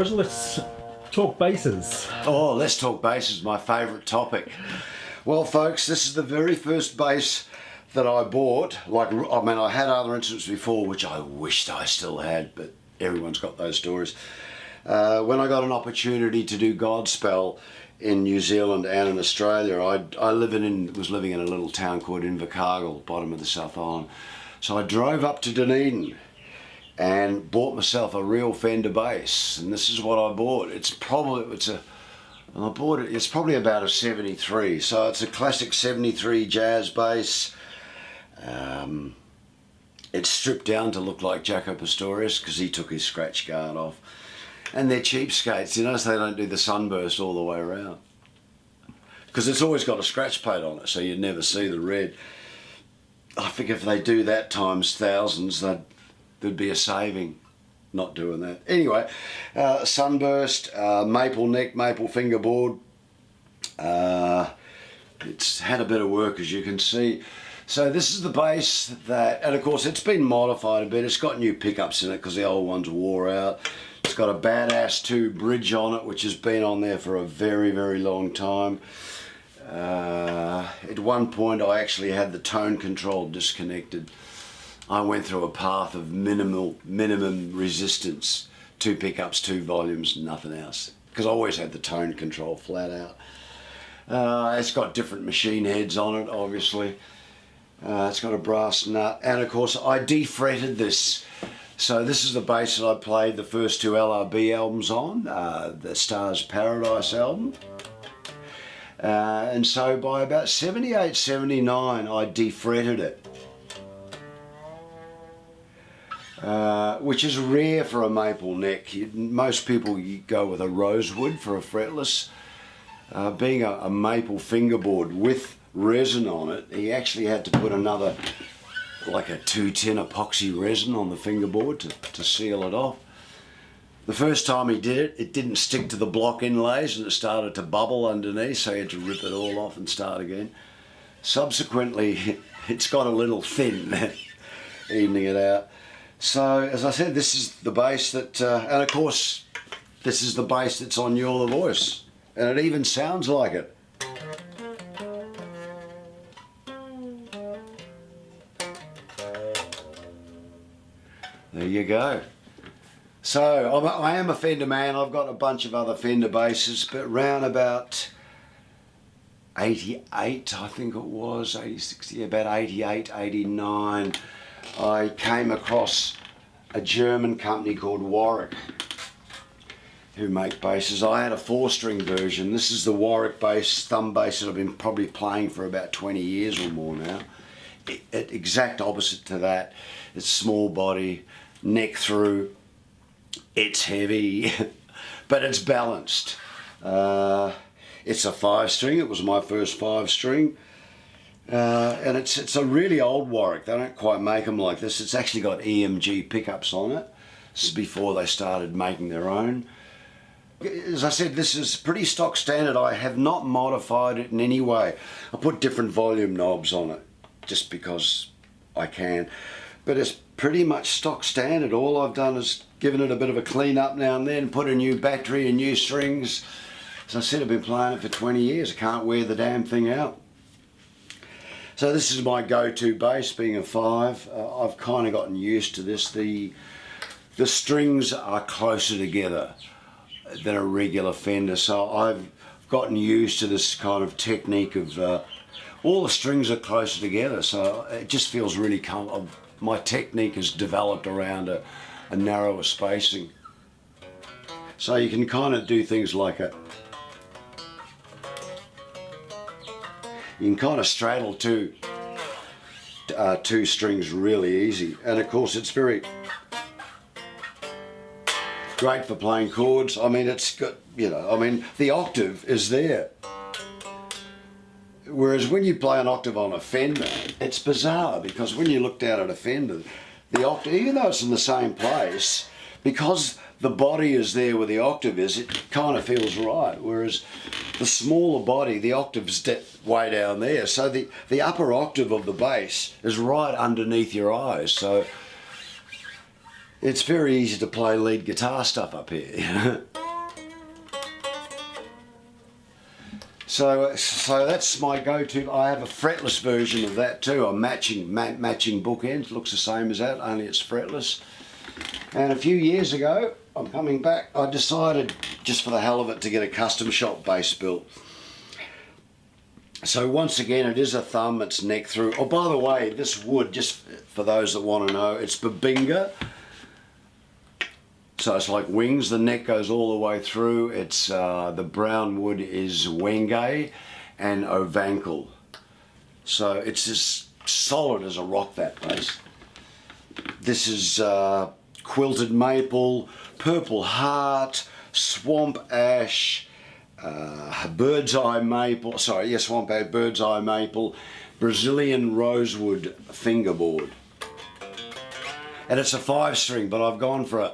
Roger, let's talk basses. Oh, let's talk bass is my favourite topic. Well, folks, this is the very first bass that I bought. I had other instruments before, which I wished I still had, but everyone's got those stories. When I got an opportunity to do Godspell in New Zealand and in Australia, I was living in a little town called Invercargill, bottom of the South Island. So I drove up to Dunedin and bought myself a real Fender bass, and this is what I bought. It's probably about a 73, so it's a classic 73 jazz bass. It's stripped down to look like Jaco Pastorius because he took his scratch guard off. And they're cheapskates, you know, so they don't do the sunburst all the way around. Because it's always got a scratch plate on it, so you'd never see the red. I think if they do that times thousands, there'd be a saving not doing that. Anyway, sunburst, maple neck, maple fingerboard. It's had a bit of work, as you can see. So this is the bass that, and of course it's been modified a bit. It's got new pickups in it because the old ones wore out. It's got a badass 2 bridge on it, which has been on there for a very, very long time. At one point I actually had the tone control disconnected. I went through a path of minimum resistance, 2 pickups, 2 volumes, nothing else. Because I always had the tone control flat out. It's got different machine heads on it, obviously. It's got a brass nut, and of course I defretted this. So this is the bass that I played the first 2 LRB albums on, the Stars Paradise album. And so by about 78, 79 I defretted it. Which is rare for a maple neck. Most people go with a rosewood for a fretless. Being a maple fingerboard with resin on it, he actually had to put another, like a 210 epoxy resin on the fingerboard to seal it off. The first time he did it, it didn't stick to the block inlays and it started to bubble underneath, so he had to rip it all off and start again. Subsequently, it's got a little thin, evening it out. So, as I said, this is the bass that, and of course, this is the bass that's on You're the Voice, and it even sounds like it. There you go. So, I am a Fender man. I've got a bunch of other Fender basses, but round about 88, I think it was, 86, yeah, about 88, 89, I came across a German company called Warwick who make basses. I had a 4-string version. This is the Warwick bass, thumb bass that I've been probably playing for about 20 years or more now. Exact opposite to that. It's small body, neck through. It's heavy, but it's balanced. It's a 5-string. It was my first 5-string. And it's a really old Warwick. They don't quite make them like this. It's actually got EMG pickups on it. This is before they started making their own. As I said, this is pretty stock standard. I have not modified it in any way. I put different volume knobs on it just because I can. But it's pretty much stock standard. All I've done is given it a bit of a clean up now and then, put a new battery and new strings. As I said, I've been playing it for 20 years. I can't wear the damn thing out. So this is my go-to bass, being a 5. I've kind of gotten used to this. The strings are closer together than a regular Fender, so I've gotten used to this kind of technique of all the strings are closer together, so it just feels really comfortable. My technique is developed around a narrower spacing. So you can kind of do things like a... You can kind of straddle two strings really easy, and of course it's very great for playing chords. I mean, it's got, you know, I mean, the octave is there. Whereas when you play an octave on a Fender, it's bizarre, because when you look down at a Fender, the octave, even though it's in the same place, because the body is there where the octave is, it kind of feels right. Whereas the smaller body, the octave's way down there. So the upper octave of the bass is right underneath your eyes. So It's very easy to play lead guitar stuff up here, you know? So that's my go-to. I have a fretless version of that too. A matching bookend. Looks the same as that, only it's fretless. And a few years ago, I'm coming back, I decided, just for the hell of it, to get a custom shop bass built. So once again, it is a thumb, it's neck through. Oh, by the way, this wood, just for those that want to know, it's Babinga. So it's like wings, the neck goes all the way through. It's the brown wood is Wenge and Ovankel. So it's as solid as a rock, that bass. This is quilted maple, purple heart, swamp ash, bird's eye maple, swamp ash, bird's eye maple, Brazilian rosewood fingerboard. And it's a 5-string, but I've gone for a,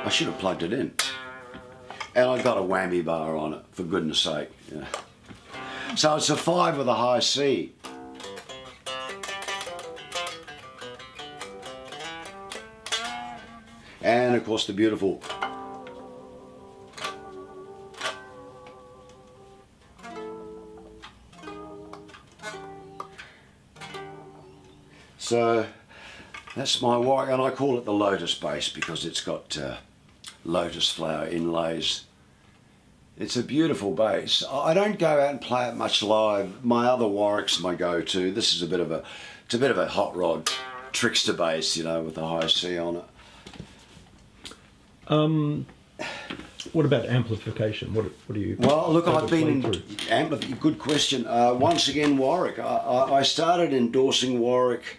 I should have plugged it in. And I got a whammy bar on it, for goodness sake. Yeah. So it's a 5 with a high C. And of course the beautiful so that's my Warwick, and I call it the Lotus bass because it's got lotus flower inlays. It's a beautiful bass. I don't go out and play it much live. My other Warwick's my go-to. This is a bit of a hot rod trickster bass, you know, with a high C on it. What about amplification? What do you? Well, look, I've been good question. Once again, Warwick. I started endorsing Warwick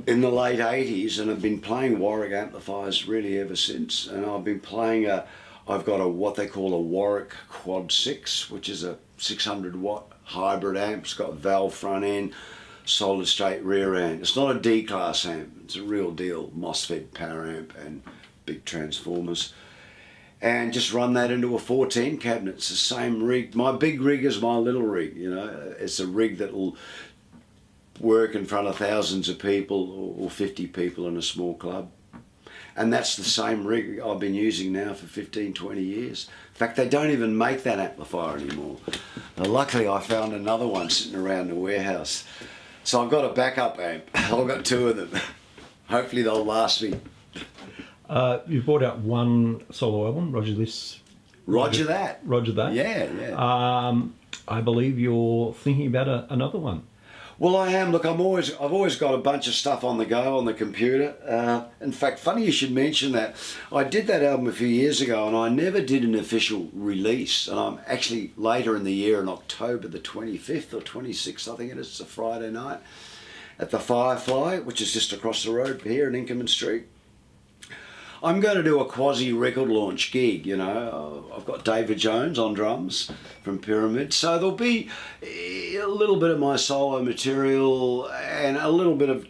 in the late 80s, and I've been playing Warwick amplifiers really ever since. And I've been playing I've got what they call a Warwick Quad 6, which is a 600 watt hybrid amp. It's got valve front end, solid state rear end. It's not a D-class amp. It's a real deal MOSFET power amp and big transformers. And just run that into a 14 cabinet. It's the same rig. My big rig is my little rig, you know. It's a rig that will work in front of thousands of people or 50 people in a small club. And that's the same rig I've been using now for 15, 20 years. In fact, they don't even make that amplifier anymore. Luckily, I found another one sitting around the warehouse. So I've got a backup amp. I've got 2 of them. Hopefully they'll last me. You've brought out one solo album, Roger This. Roger that. Roger that. Yeah, yeah. I believe you're thinking about another one. Well, I am. Look, I've always got a bunch of stuff on the go on the computer. In fact, funny you should mention that. I did that album a few years ago, and I never did an official release. And I'm actually later in the year, in October the 25th or 26th, I think it is. It's a Friday night at the Firefly, which is just across the road here in Inkerman Street. I'm going to do a quasi record launch gig, you know. I've got David Jones on drums from Pyramid, so there'll be a little bit of my solo material and a little bit of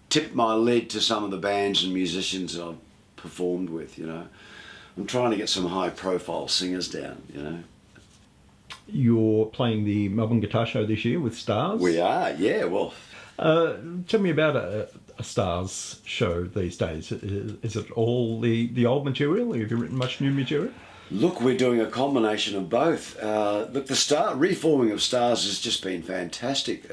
tip my lid to some of the bands and musicians that I've performed with, you know. I'm trying to get some high profile singers down, you know. You're playing the Melbourne Guitar Show this year with Stars? We are, yeah, well. Tell me about a Stars show these days. Is it all the old material? Have you written much new material? Look, we're doing a combination of both. Look, the reforming of Stars has just been fantastic.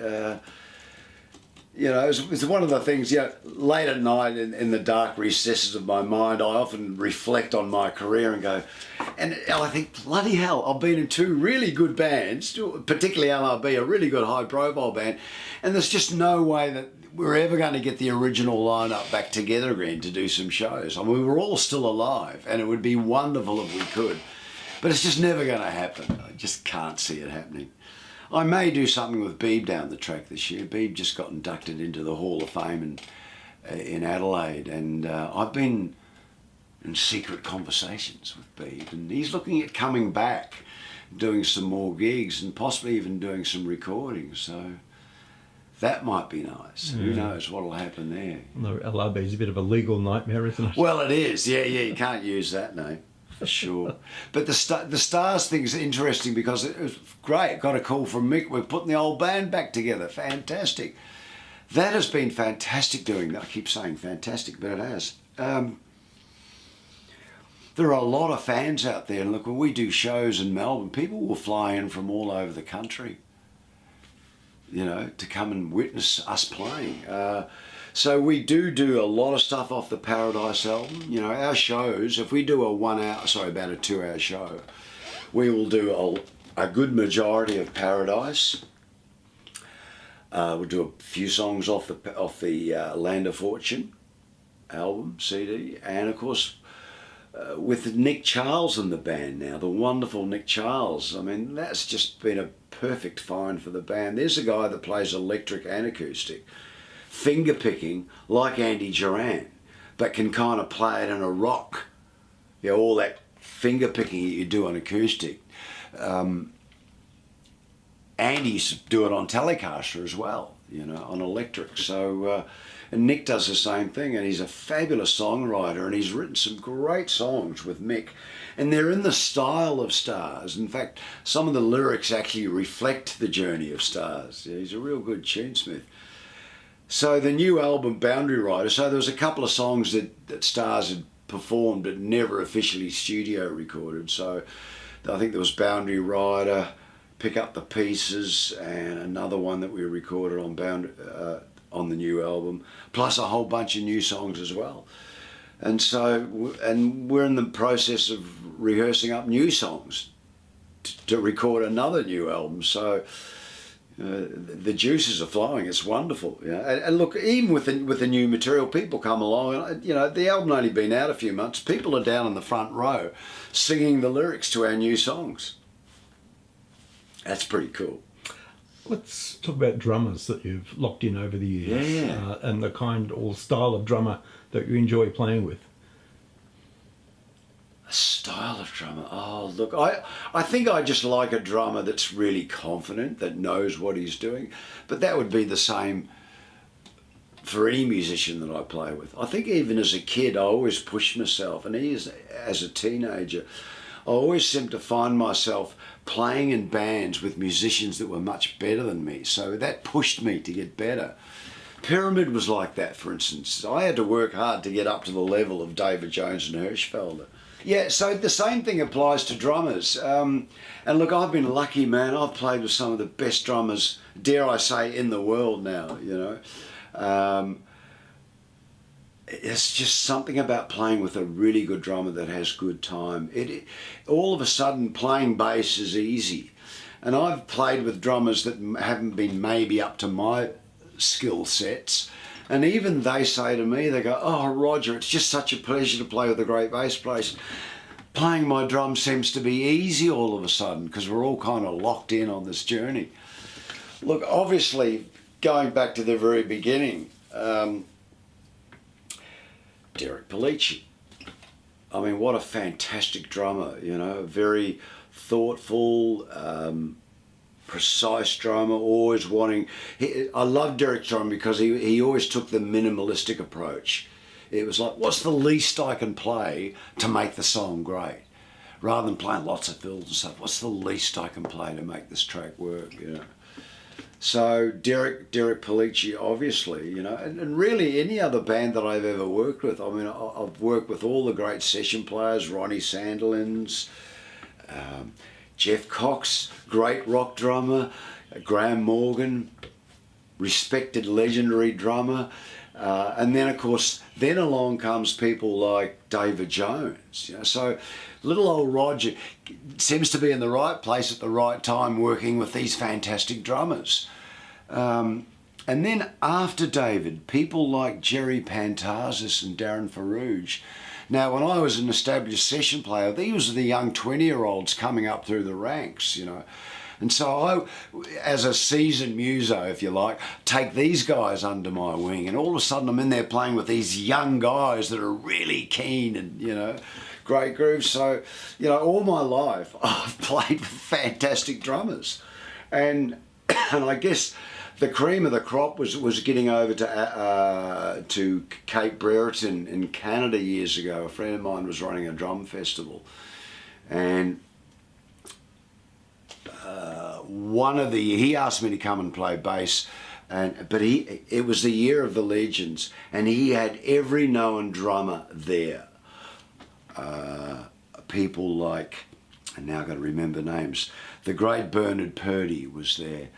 You know, it's one of the things, you know, late at night in the dark recesses of my mind, I often reflect on my career and go, and I think, bloody hell, I've been in 2 really good bands, particularly LRB, a really good high profile band, and there's just no way that we're ever going to get the original lineup back together again to do some shows. I mean, we were all still alive, and it would be wonderful if we could, but it's just never going to happen. I just can't see it happening. I may do something with Beeb down the track this year. Beeb just got inducted into the Hall of Fame in Adelaide, and I've been in secret conversations with Beeb, and he's looking at coming back, doing some more gigs, and possibly even doing some recordings. So that might be nice. Who knows what'll happen there? No, LRB is a bit of a legal nightmare, isn't it? Well, it is. Yeah, you can't use that name. For sure. But the Stars thing's interesting because it was great. Got a call from Mick. We're putting the old band back together. Fantastic. that has been fantastic doing that. I keep saying fantastic, but it has. There are a lot of fans out there, and look, when we do shows in Melbourne, people will fly in from all over the country, you know, to come and witness us playing. So we do a lot of stuff off the Paradise album. You know, our shows, if we do about a 2-hour show, we will do a good majority of Paradise. We'll do a few songs off the Land of Fortune album, CD, and of course with Nick Charles in the band now, the wonderful Nick Charles. I mean, that's just been a perfect find for the band. There's a guy that plays electric and acoustic, finger picking like Andy Duran, but can kind of play it in a rock. You know, all that finger picking that you do on acoustic. Andy used to do it on Telecaster as well, you know, on electric. So, and Nick does the same thing, and he's a fabulous songwriter, and he's written some great songs with Mick, and they're in the style of Stars. In fact, some of the lyrics actually reflect the journey of Stars. Yeah, he's a real good tunesmith. So the new album, Boundary Rider, so there was a couple of songs that Stars had performed but never officially studio recorded. So I think there was Boundary Rider, Pick Up the Pieces, and another one that we recorded on the new album, plus a whole bunch of new songs as well. And so, and we're in the process of rehearsing up new songs to record another new album. So the juices are flowing. It's wonderful. You know? And look, even with the new material, people come along, and you know, the album only been out a few months. People are down in the front row singing the lyrics to our new songs. That's pretty cool. Let's talk about drummers that you've locked in over the years, Yeah. And the kind or style of drummer that you enjoy playing with. A style of drummer. Oh, look, I think I just like a drummer that's really confident, that knows what he's doing. But that would be the same for any musician that I play with. I think even as a kid, I always pushed myself, and as a teenager, I always seemed to find myself playing in bands with musicians that were much better than me. So that pushed me to get better. Pyramid was like that, for instance. I had to work hard to get up to the level of David Jones and Hirschfelder. Yeah, so the same thing applies to drummers. And look, I've been lucky, man. I've played with some of the best drummers, dare I say, in the world now, you know. It's just something about playing with a really good drummer that has good time. All of a sudden, playing bass is easy. And I've played with drummers that haven't been maybe up to my skill sets. And even they say to me, they go, "Oh, Roger, it's just such a pleasure to play with a great bass player. Playing my drum seems to be easy all of a sudden because we're all kind of locked in on this journey." Look, obviously, going back to the very beginning, Derek Pellicci. I mean, what a fantastic drummer, you know, very thoughtful, precise drummer, always wanting... I love Derek's drum because he always took the minimalistic approach. It was like, what's the least I can play to make the song great? Rather than playing lots of fills and stuff, what's the least I can play to make this track work, you know? So Derek Pellicci, obviously, you know, and really any other band that I've ever worked with. I mean, I've worked with all the great session players, Ronnie Sandilands, Jeff Cox, great rock drummer, Graham Morgan, respected legendary drummer. And then, of course, then along comes people like David Jones. You know, so little old Roger seems to be in the right place at the right time working with these fantastic drummers. And then after David, people like Jerry Pantazis and Darren Ferruge. Now, when I was an established session player, these were the young 20-year-olds coming up through the ranks, you know. And so I, as a seasoned muso, if you like, take these guys under my wing, and all of a sudden I'm in there playing with these young guys that are really keen and, you know, great grooves. So, you know, all my life I've played with fantastic drummers. And I guess the cream of the crop was getting over to Cape Brereton in Canada years ago. A friend of mine was running a drum festival, and he asked me to come and play bass But it was the year of the legends, and he had every known drummer there. People like, and now I've got to remember names, the great Bernard Purdie was there.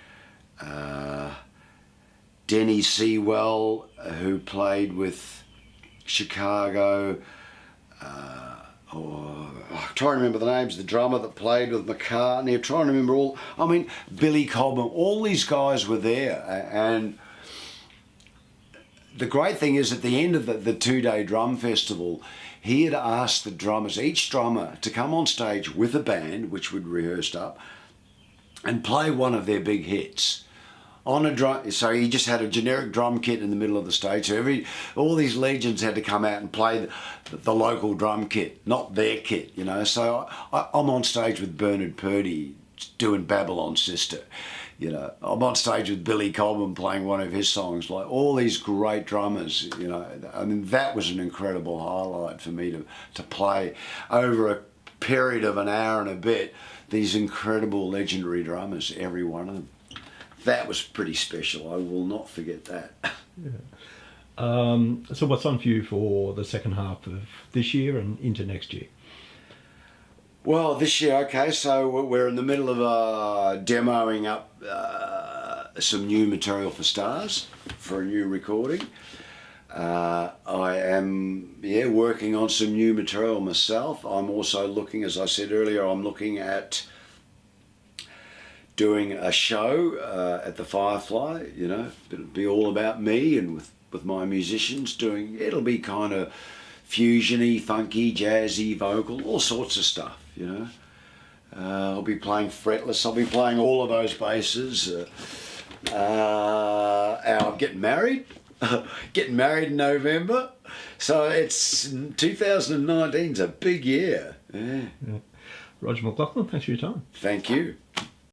Denny Sewell, who played with Chicago. I'm trying to remember the names. The drummer that played with McCartney. I'm trying to remember all. I mean, Billy Cobham. All these guys were there, and the great thing is, at the end of the 2-day drum festival, he had asked the drummers, each drummer, to come on stage with a band, which we'd rehearsed up, and play one of their big hits. On a drum, so he just had a generic drum kit in the middle of the stage. So all these legends had to come out and play the local drum kit, not their kit, you know. So I'm on stage with Bernard Purdie doing Babylon Sister, you know. I'm on stage with Billy Cobham playing one of his songs. Like, all these great drummers, you know. I mean, that was an incredible highlight for me to play over a period of an hour and a bit. These incredible legendary drummers, every one of them. That was pretty special. I will not forget that. Yeah. So what's on for you for the second half of this year and into next year? Well, this year, okay, so we're in the middle of demoing up some new material for Stars for a new recording. I am, working on some new material myself. I'm also looking, as I said earlier, I'm looking at doing a show at the Firefly, you know. It'll be all about me and with my musicians it'll be kind of fusiony, funky, jazzy, vocal, all sorts of stuff, you know. I'll be playing fretless, I'll be playing all of those basses. I'm getting married, getting married in November. So it's 2019's a big year. Yeah. Roger McLachlan, thanks for your time. Thank you.